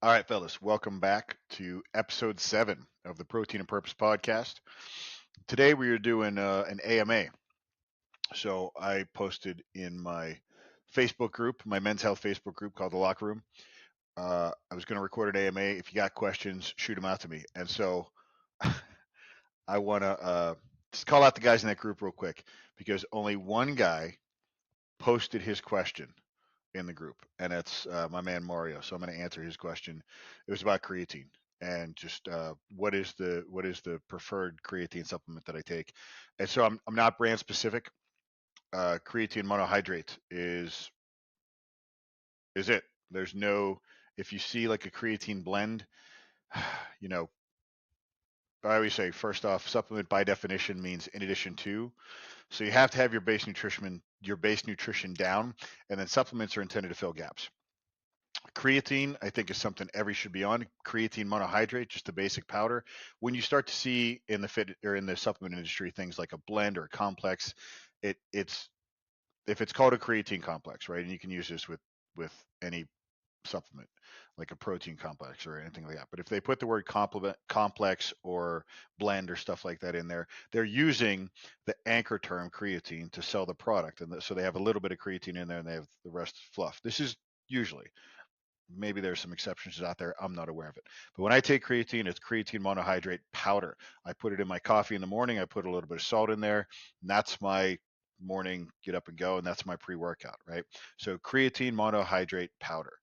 All right, fellas, welcome back to episode 7 of the Protein and Purpose podcast. Today we are doing an AMA. So I posted in my Facebook group, my men's health Facebook group called The Locker Room. I was going to record an AMA. If you got questions, shoot them out to me. And so I want to just call out the guys in that group real quick because only one guy posted his question in the group, and it's my man Mario. So I'm going to answer his question. It was about creatine and just what is the preferred creatine supplement that I take. And so I'm not brand specific. Creatine monohydrate is it. There's no if you see like a creatine blend, you know, I always say first off, supplement by definition means in addition to. So you have to have your base nutrition down, and then supplements are intended to fill gaps. Creatine, I think, is something every should be on. Creatine monohydrate, just the basic powder. When you start to see in the fit or in the supplement industry things like a blend or a complex, it's if it's called a creatine complex, right? And you can use this with any supplement, like a protein complex or anything like that. But if they put the word complex or blend or stuff like that in there, they're using the anchor term creatine to sell the product, and so they have a little bit of creatine in there, and they have the rest fluff. This is usually maybe there's some exceptions out there. I'm not aware of it. But when I take creatine, it's creatine monohydrate powder. I put it in my coffee in the morning. I put a little bit of salt in there. And that's my morning get up and go. And that's my pre workout, right? So creatine monohydrate powder.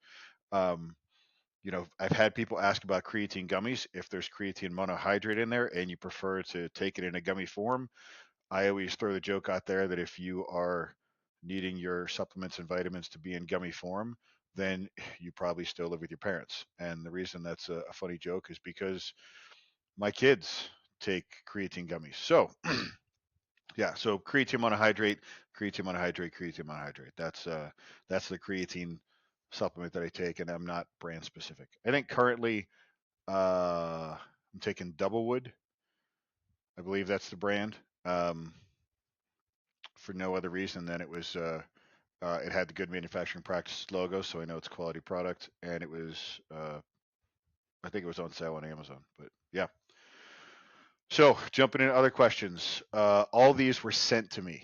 Um, I've had people ask about creatine gummies. If there's creatine monohydrate in there and you prefer to take it in a gummy form, I always throw the joke out there that if you are needing your supplements and vitamins to be in gummy form, then you probably still live with your parents. And the reason that's a funny joke is because my kids take creatine gummies. So, yeah, so creatine monohydrate, creatine monohydrate. That's the creatine supplement that I take, and I'm not brand specific. I think currently I'm taking Doublewood. I believe that's the brand. Um, for no other reason than it had the good manufacturing practice logo, so I know it's a quality product, and I think it was on sale on Amazon. But yeah. So jumping into other questions, all these were sent to me,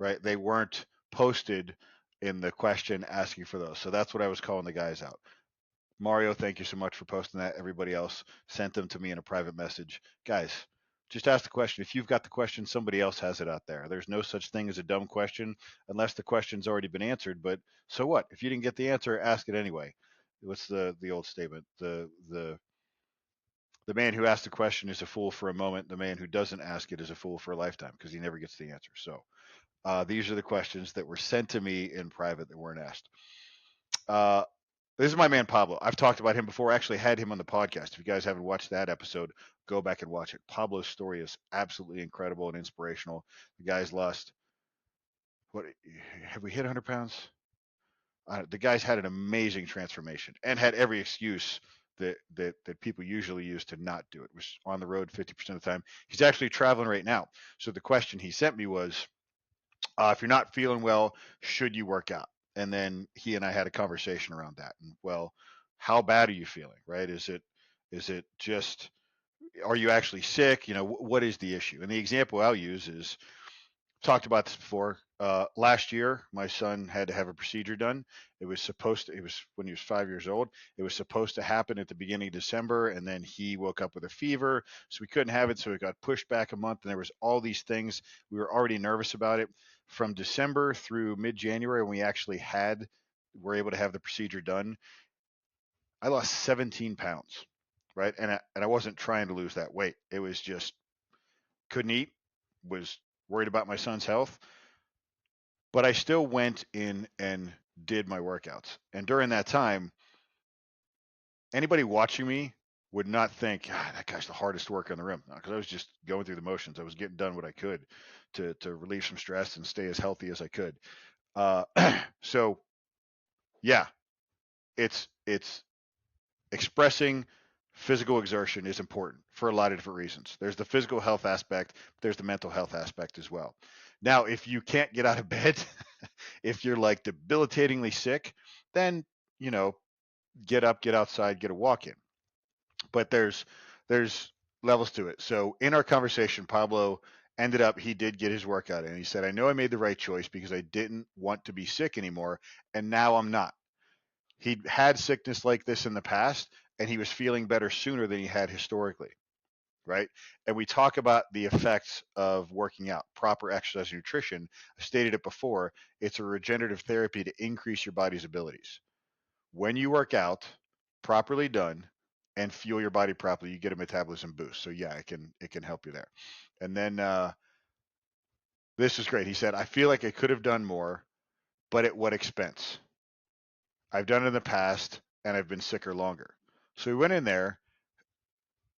right? They weren't posted in the question asking for those. So that's what I was calling the guys out. Mario, thank you so much for posting that. Everybody else sent them to me in a private message. Guys, just ask the question. If you've got the question, somebody else has it out there. There's no such thing as a dumb question unless the question's already been answered. But so what? If you didn't get the answer, ask it anyway. What's the old statement? The man who asked the question is a fool for a moment. The man who doesn't ask it is a fool for a lifetime because he never gets the answer. So these are the questions that were sent to me in private that weren't asked. Uh, this is my man Pablo. I've talked about him before. I actually had him on the podcast. If you guys haven't watched that episode, go back and watch it. Pablo's story is absolutely incredible and inspirational. The guy's lost what have we hit 100 pounds? The guy's had an amazing transformation and had every excuse that people usually use to not do it. Was on the road 50% of the time. He's actually traveling right now. So the question he sent me was, if you're not feeling well, should you work out? And then he and I had a conversation around that. And well, how bad are you feeling? Right? Is it just are you actually sick? What is the issue? And the example I'll use is talked about this before. Last year, my son had to have a procedure done. It was when he was 5 years old. It was supposed to happen at the beginning of December, and then he woke up with a fever, so we couldn't have it. So it got pushed back a month, and there was all these things. We were already nervous about it from December through mid-January when we actually were able to have the procedure done. I lost 17 pounds, right? And I wasn't trying to lose that weight. It was just couldn't eat, was worried about my son's health, but I still went in and did my workouts. And during that time, anybody watching me would not think that guy's the hardest worker in the room because I was just going through the motions. I was getting done what I could to relieve some stress and stay as healthy as I could. Uh, so yeah, it's expressing physical exertion is important for a lot of different reasons. There's the physical health aspect, but there's the mental health aspect as well. Now, if you can't get out of bed, if you're like debilitatingly sick, then you know get up, get outside, get a walk in. But there's levels to it. So in our conversation, Pablo ended up he did get his workout in. He said, "I know I made the right choice because I didn't want to be sick anymore, and now I'm not." He'd had sickness like this in the past, and he was feeling better sooner than he had historically, right? And we talk about the effects of working out, proper exercise and nutrition. I stated it before, it's a regenerative therapy to increase your body's abilities. When you work out, properly done, and fuel your body properly, you get a metabolism boost. So yeah, it can help you there. And then this is great. He said, "I feel like I could have done more, but at what expense? I've done it in the past, and I've been sicker longer." So he went in there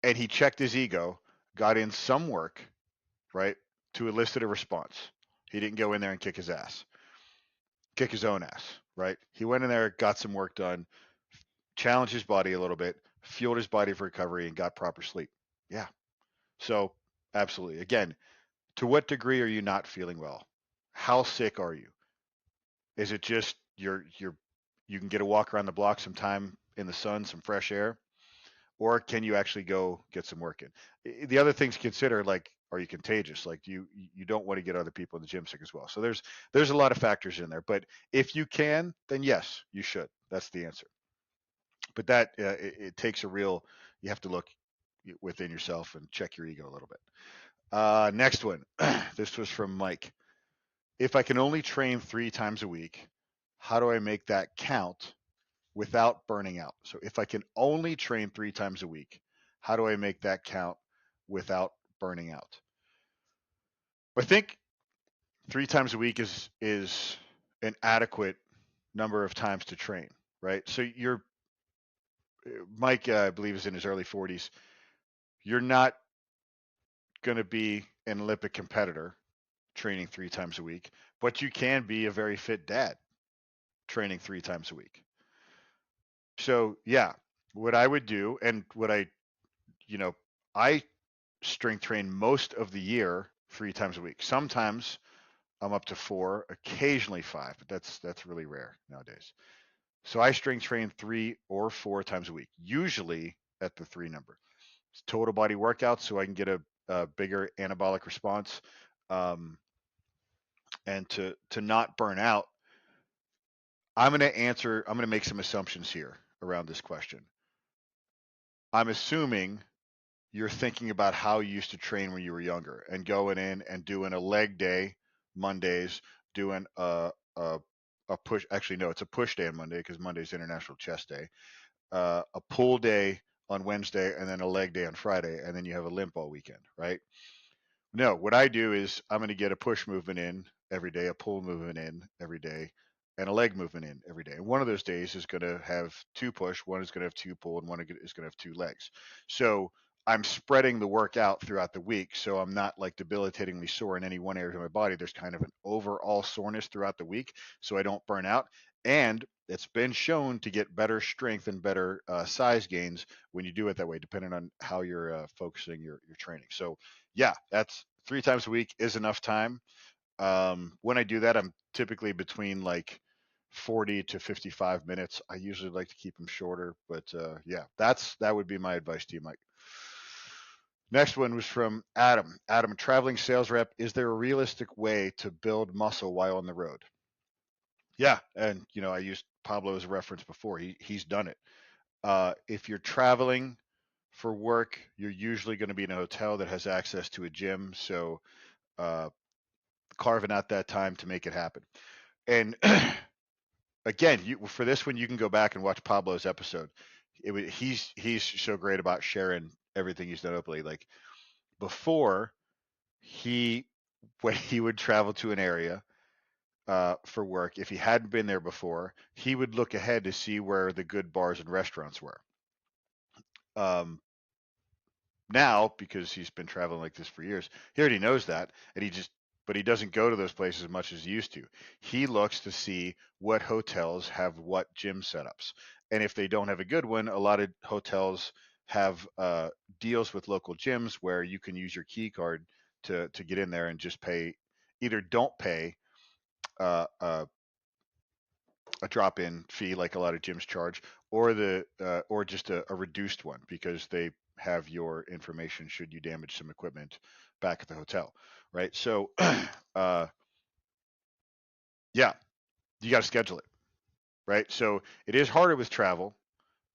and he checked his ego, got in some work, right, to elicit a response. He didn't go in there and kick his own ass, right? He went in there, got some work done, challenged his body a little bit, fueled his body for recovery, and got proper sleep. Yeah. So, absolutely. Again, to what degree are you not feeling well? How sick are you? Is it just you can get a walk around the block some time in the sun, some fresh air? Or can you actually go get some work in? The other things to consider, like, are you contagious? Like, you don't want to get other people in the gym sick as well. So there's a lot of factors in there. But if you can, then yes, you should. That's the answer. But that it takes a real. You have to look within yourself and check your ego a little bit. Next one. This was from Mike. If I can only train 3 times a week, how do I make that count without burning out? So if I can only train 3 times a week, how do I make that count without burning out? I think 3 times a week is an adequate number of times to train, right? So you're Mike, I believe, is in his early 40s. You're not going to be an Olympic competitor training 3 times a week, but you can be a very fit dad training 3 times a week. So yeah, what I would do, and what you know, I strength train most of the year 3 times a week. Sometimes I'm up to 4, occasionally 5, but that's really rare nowadays. So I strength train 3 or 4 times a week, usually at the 3 number. It's total body workout, so I can get a bigger anabolic response, um, and to not burn out. I'm going to make some assumptions here around this question. I'm assuming you're thinking about how you used to train when you were younger and going in and doing a leg day Mondays, doing a push. Actually, no, it's a push day on Monday because Monday's International Chest Day. A pull day on Wednesday, and then a leg day on Friday, and then you have a limp all weekend, right? No, what I do is I'm going to get a push movement in every day, a pull movement in every day, and a leg movement in every day. And one of those days is going to have 2 push, one is going to have 2 pull, and one is going to have 2 legs. So I'm spreading the work out throughout the week, so I'm not like debilitatingly sore in any one area of my body. There's kind of an overall soreness throughout the week, so I don't burn out. And it's been shown to get better strength and better size gains when you do it that way, depending on how you're focusing your training. So yeah, that's 3 times a week is enough time. When I do that, I'm typically between like 40 to 55 minutes. I usually like to keep them shorter, but yeah, that would be my advice to you, Mike. Next one was from Adam. Adam, traveling sales rep, is there a realistic way to build muscle while on the road? Yeah, and I used Pablo as a reference before. He's done it. If you're traveling for work, you're usually going to be in a hotel that has access to a gym. So uh, carving out that time to make it happen. And again, for this one, you can go back and watch Pablo's episode. He's so great about sharing everything he's done openly. Like before, he when he would travel to an area for work, if he hadn't been there before, he would look ahead to see where the good bars and restaurants were. Um, Now, because he's been traveling like this for years, he already knows that, and but he doesn't go to those places as much as he used to. He looks to see what hotels have what gym setups, and if they don't have a good one, a lot of hotels have deals with local gyms where you can use your key card to get in there and just pay. Either don't pay uh, uh, a drop-in fee like a lot of gyms charge, or or just a reduced one because they have your information should you damage some equipment back at the hotel, right? So, uh, yeah, you got to schedule it, right? So it is harder with travel,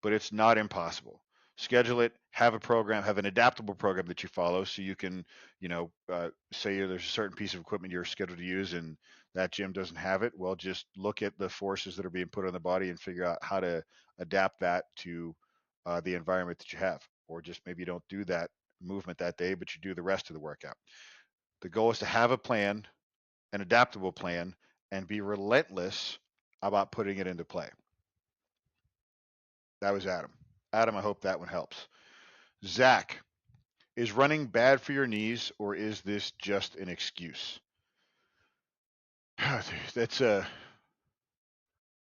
but it's not impossible. Schedule it, have a program, have an adaptable program that you follow so you can, say there's a certain piece of equipment you're scheduled to use and that gym doesn't have it. Well, just look at the forces that are being put on the body and figure out how to adapt that to the environment that you have. Or just maybe you don't do that movement that day, but you do the rest of the workout. The goal is to have a plan, an adaptable plan, and be relentless about putting it into play. That was Adam. Adam, I hope that one helps. Zach, is running bad for your knees or is this just an excuse? That's a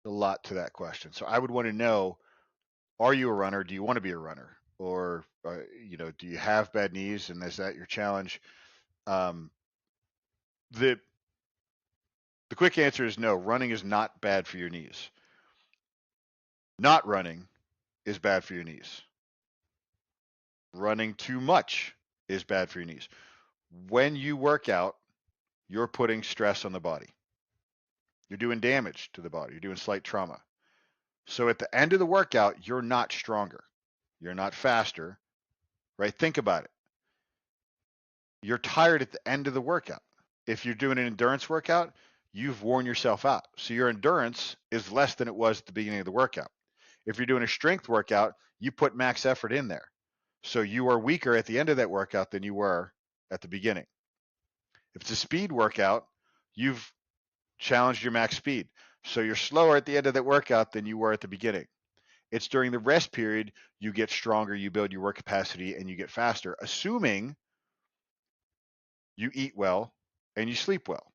lot to that question. So I would want to know, are you a runner? Do you want to be a runner? Or, do you have bad knees and is that your challenge? Um, the, the quick answer is no, running is not bad for your knees. Not running is bad for your knees. Running too much is bad for your knees. When you work out, you're putting stress on the body. You're doing damage to the body. You're doing slight trauma. So at the end of the workout, you're not stronger. You're not faster, right? Think about it. You're tired at the end of the workout. If you're doing an endurance workout, you've worn yourself out. So your endurance is less than it was at the beginning of the workout. If you're doing a strength workout, you put max effort in there. So you are weaker at the end of that workout than you were at the beginning. If it's a speed workout, you've challenged your max speed. So you're slower at the end of that workout than you were at the beginning. It's during the rest period you get stronger, you build your work capacity, and you get faster, assuming you eat well and you sleep well.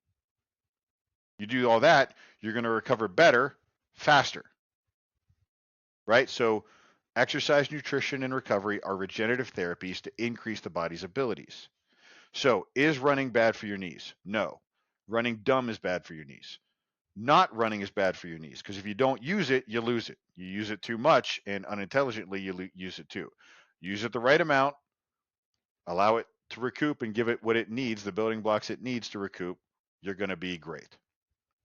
You do all that, you're going to recover better, faster, right? So exercise, nutrition, and recovery are regenerative therapies to increase the body's abilities. So is running bad for your knees? No. Running dumb is bad for your knees. Not running is bad for your knees because if you don't use it, you lose it. You use it too much and unintelligently, you use it too. Use it the right amount, allow it to recoup and give it what it needs, the building blocks it needs to recoup, you're going to be great.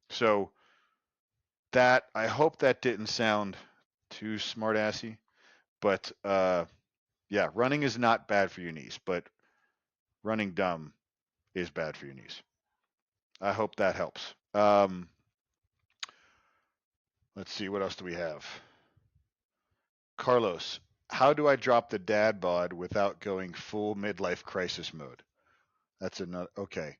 So that, I hope that didn't sound too smart assy, but yeah, running is not bad for your knees, but running dumb is bad for your knees. I hope that helps. Let's see, what else do we have? Carlos, how do I drop the dad bod without going full midlife crisis mode? That's another, okay.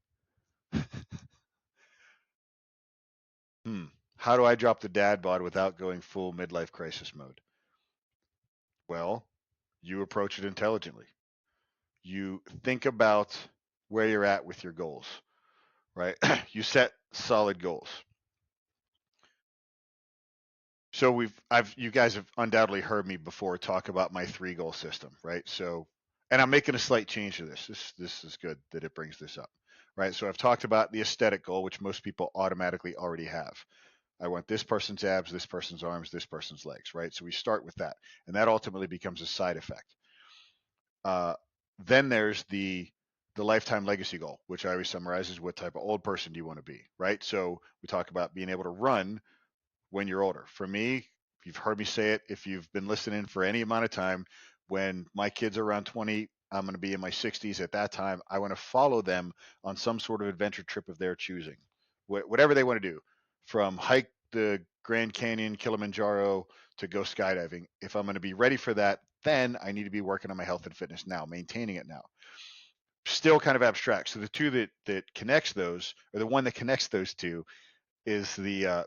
How do I drop the dad bod without going full midlife crisis mode? Well, you approach it intelligently. You think about where you're at with your goals, right? You set solid goals. So you guys have undoubtedly heard me before talk about my 3-goal system, right? So, and I'm making a slight change to this. This is good that it brings this up, right? So I've talked about the aesthetic goal, which most people automatically already have. I want this person's abs, this person's arms, this person's legs, right? So we start with that, and that ultimately becomes a side effect. Uh, then there's the lifetime legacy goal, which I always summarize as what type of old person do you want to be, right? So we talk about being able to run when you're older. For me, you've heard me say it, if you've been listening for any amount of time, when my kids are around 20, I'm going to be in my 60s. At that time, I want to follow them on some sort of adventure trip of their choosing, whatever they want to do, from hike the Grand Canyon, Kilimanjaro, to go skydiving. If I'm going to be ready for that, then I need to be working on my health and fitness now, maintaining it now. Still kind of abstract. So the two that connects those, or the one that connects those two, is the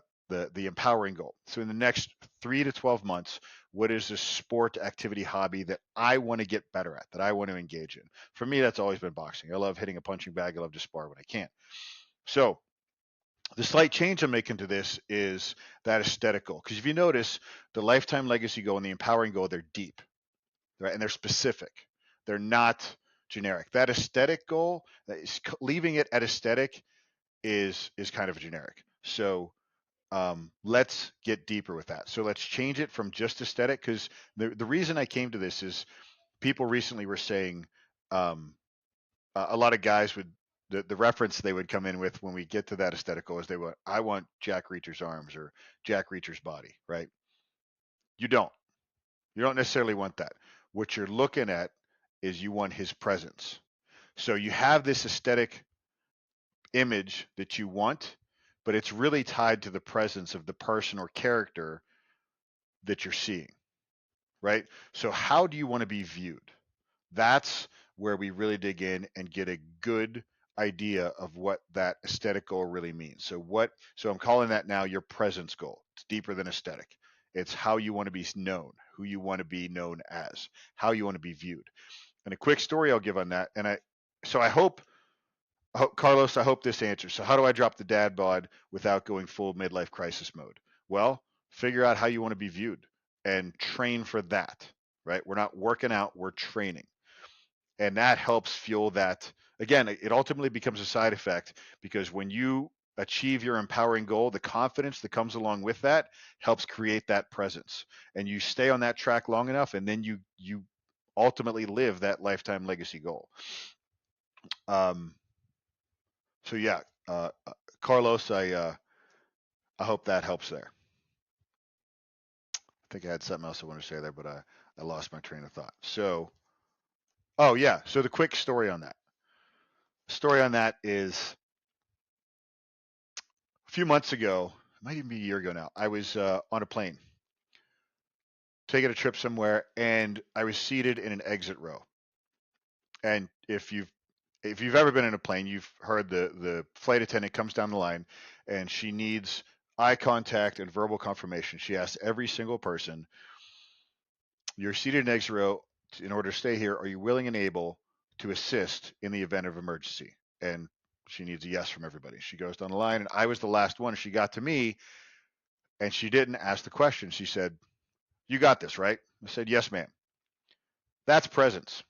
empowering goal. So in the next 3 to 12 months, what is this sport, activity, hobby that I want to get better at, that I want to engage in? For me, that's always been boxing. I love hitting a punching bag. I love to spar when I can. So the slight change I'm making to this is that aesthetic goal. Because if you notice, the lifetime legacy goal and the empowering goal, they're deep, right? And they're specific. They're not generic. That aesthetic goal, leaving it at aesthetic, is kind of generic. So Let's get deeper with that. So let's change it from just aesthetic, because the reason I came to this is people recently were saying um, a lot of guys would the reference they would come in with when we get to that aesthetical is I want Jack Reacher's arms or Jack Reacher's body, right? You don't. You don't necessarily want that. What you're looking at is you want his presence. So you have this aesthetic image that you want, but it's really tied to the presence of the person or character that you're seeing, right? So how do you want to be viewed? That's where we really dig in and get a good idea of what that aesthetic goal really means. So I'm calling that now your presence goal. It's deeper than aesthetic. It's how you want to be known, who you want to be known as, how you want to be viewed. And a quick story I'll give on that. I hope Carlos, I hope this answers. So how do I drop the dad bod without going full midlife crisis mode? Well, figure out how you want to be viewed and train for that, right? We're not working out, we're training. And that helps fuel that. Again, it ultimately becomes a side effect because when you achieve your empowering goal, the confidence that comes along with that helps create that presence. And you stay on that track long enough, and then you ultimately live that lifetime legacy goal. Um, so yeah, Carlos, I hope that helps there. I think I had something else I wanted to say there, but I lost my train of thought. So, oh yeah, so the quick story on that. Story on that is a few months ago, it might even be a year ago now. I was on a plane taking a trip somewhere, and I was seated in an exit row. And if you've ever been in a plane, you've heard the flight attendant comes down the line, and she needs eye contact and verbal confirmation. She asks every single person, "You're seated in exit row. In order to stay here, are you willing and able to assist in the event of emergency?" And she needs a yes from everybody. She goes down the line, and I was the last one. She got to me, and she didn't ask the question. She said, "You got this, right?" I said, "Yes, ma'am." That's presence.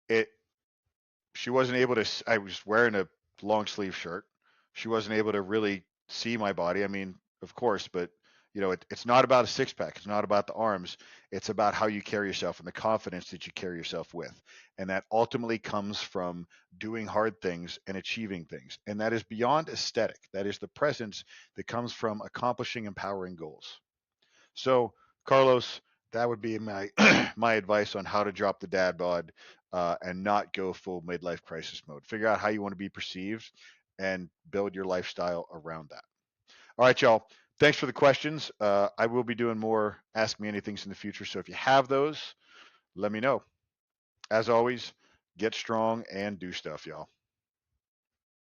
It. She wasn't able to. I was wearing a long sleeve shirt. She wasn't able to really see my body. I mean, of course, but it's not about a six pack. It's not about the arms. It's about how you carry yourself and the confidence that you carry yourself with. And that ultimately comes from doing hard things and achieving things. And that is beyond aesthetic. That is the presence that comes from accomplishing empowering goals. So, Carlos, that would be my my advice on how to drop the dad bod and not go full midlife crisis mode. Figure out how you want to be perceived and build your lifestyle around that. All right, y'all. Thanks for the questions. I will be doing more Ask Me Anythings in the future. So if you have those, let me know. As always, get strong and do stuff, y'all.